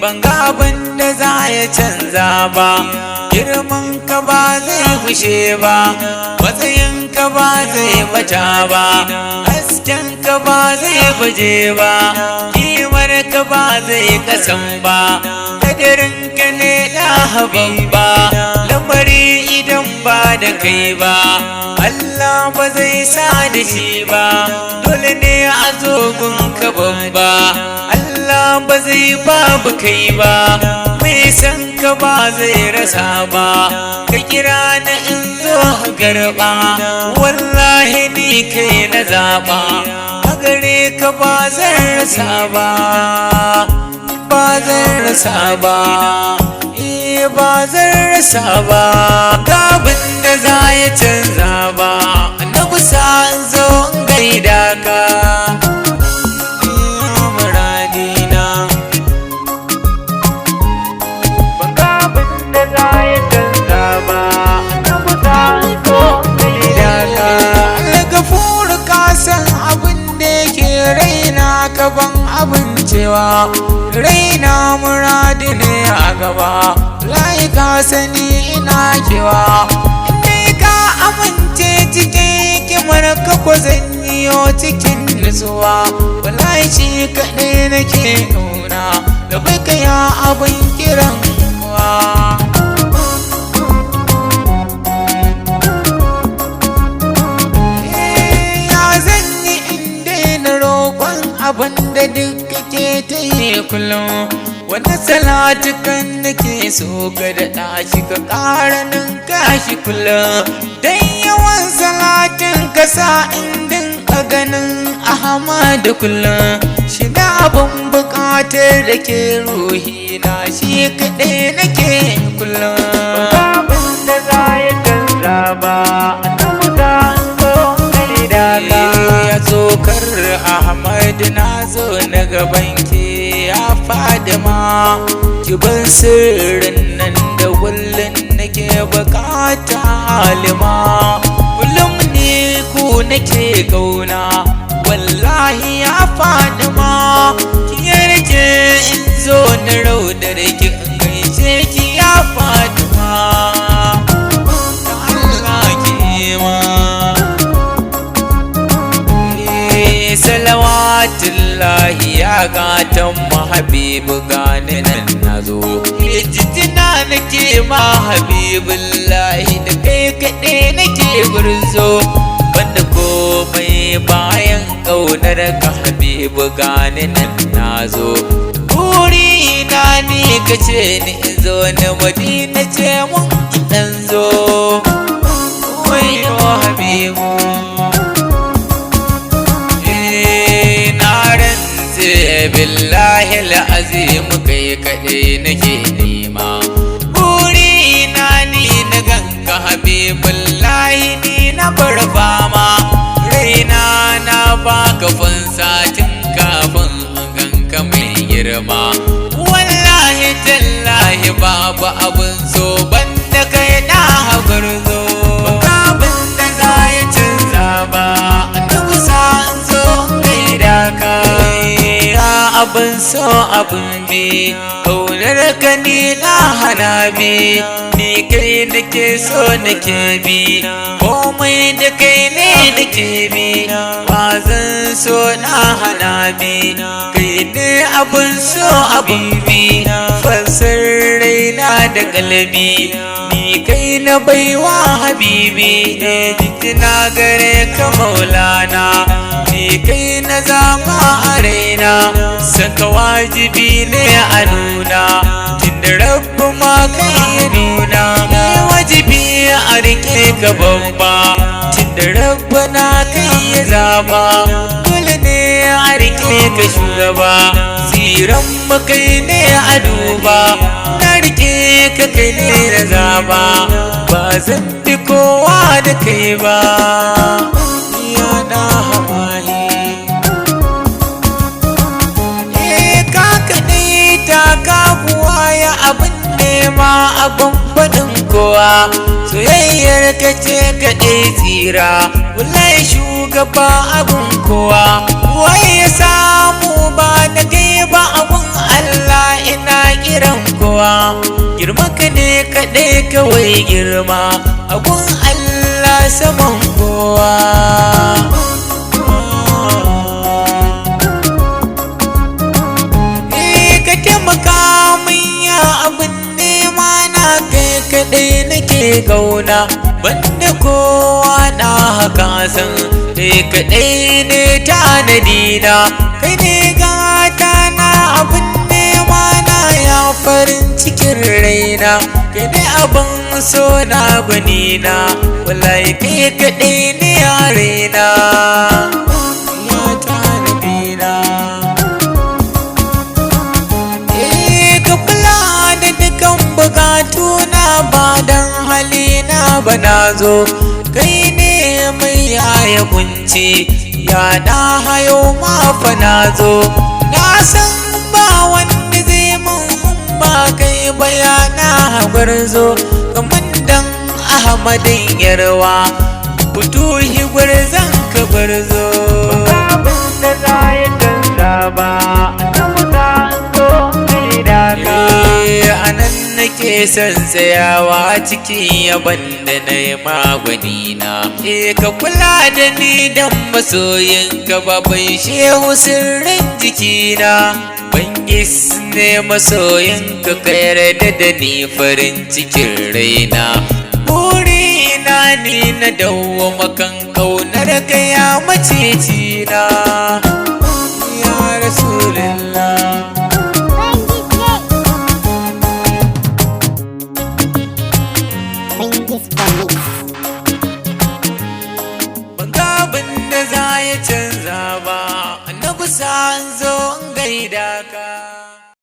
ban ga abin da za ya canza ba, girman ka ba zai fushe ba, matsayin ka ba zai bata ba, hasken ka ba zai baje ba, kimar ka ba zai kasan ba, kadarin ka ne da haban ba, lamari idan ba da kai ba Allah ba zai sa da shi ba, dole ne a zo gun ka babba, Allah ba zai babu kai ba, mai san ka ba zai rasa ba, ka kira na in zo garba, wallahi ni kai na zaba, a gare ka ba zan rasa ba, ba zan rasa ba, ba zan rasa ba, ga abin da za ya canza ba, na kusa in zo in gaida ka muradina, ban ga abin da za ya canza ba, na kusa in zo in gaida ka. Al-Gafur ka san abin da yake raina ka ban abincewa, raina muradi ne a gaba, lai ka sani ina kewa, inda ka amince cikin hikimar ka ko zan yiwo cikin nutsuwa, wallahi shi kaɗai nake nuna da bai kaya abin kiran kuwa. Ya zan yi inda na roƙon abin da duk kake ta yi kullum, wanda salatukan nake so ka daɗa shi ka ƙara ninka shi kullum, don yawan salatin ka sa indin a ganin Ahmadu kullum, shi na abin buƙatar da ke ruhi na shi kaɗai nake kullum. Abin da za ya canza ba, ya tsokar Ahmadu na zo na gaban ki ya Fadima, ki ban sirrin nan da kullun nake bukata halima, kullum ne ku nake kauna wallahi ya Fadima, ki yarje in zo na raudar ki in gaishe ki ya Fadima, Allah ki ma salawatullahi ya gatan mahabibu gani nan nazo, lijijina nake ma habibullahi da kai kaɗai nake gurzo, banda komai bayan ƙaunar ka habibu gani nan nazo, burina ni ka ce ni in zo na Madina ce mun dan zo, wayo habibu billahi al'azim kai kaɗai nake nema, burina ni na ganka habibullahi ni na bar fama, raina na baka fansatin kafin ganka mai girma, wallahi tallahi babu abin so banda kai na hagarzo, abin da za ya canza ba, na kusa in zo gaida ka abin so abin bi, kaunar ka ni na hana bi, ni kai nake so nake bi, komai da kai ne nake bi, ba zan so na hana bi, kai ne abin so abin bi, fansar raina da kalbi, ni kai na baiwa habibi, ne jikina gare ka maulana, ni kai na zama a raina, saka wajibi ne a nuna, tunda rabbu ma kai ya nuna, wajibi a rike ka babba, tunda rabbu na kai ya zaba, dole ne a rike ka shugaba, tsiran mu kai ne a duba, na rike ka kai ne na zaba, ba zan bi kowa da kai ba, yana hawaye kabuwa ya abin nema abin faɗin kowa, soyayyar ka ce kaɗai tsira, wallahi shugaba abin kowa, wai ya samu ba na kai ba abin Allah ina kowa, girma ka ne kaɗai kawai girma abun Allah saman kowa. Ka taimaka min ya abin nema na kai kaɗai nake gauna, banda kowa na haka san kai kaɗai ne tanadina, kai ne gata na abin nema na ya farin cikin raina, kai ne abin so na gwanina, wallahi kai kaɗai ne a raina ya tanadina. Ka kula da dukan bukatuna ba don halina ba na zo, kai ne mai yaya kunci ya na hayo mafa na zo, na san ba wanda zai mun ba kai bayana gwarzo, kamar dan Ahmadin Yarwa Futuhi gwarzon ka gwarzo. Abin da za ya canza ba anan nake son tsayawa cikin yaban da na yi magwanina. Ka kula da ni dan masoyinka baban shehu sirrin jikina, bangis ne masoyinka ka yarda da ni farin cikin raina, burina ni na dawwama kan kaunar ka ya macicina ya Rasulullah. Ban ga abin da za ya canza ba, annabi sa zo in gaida ka.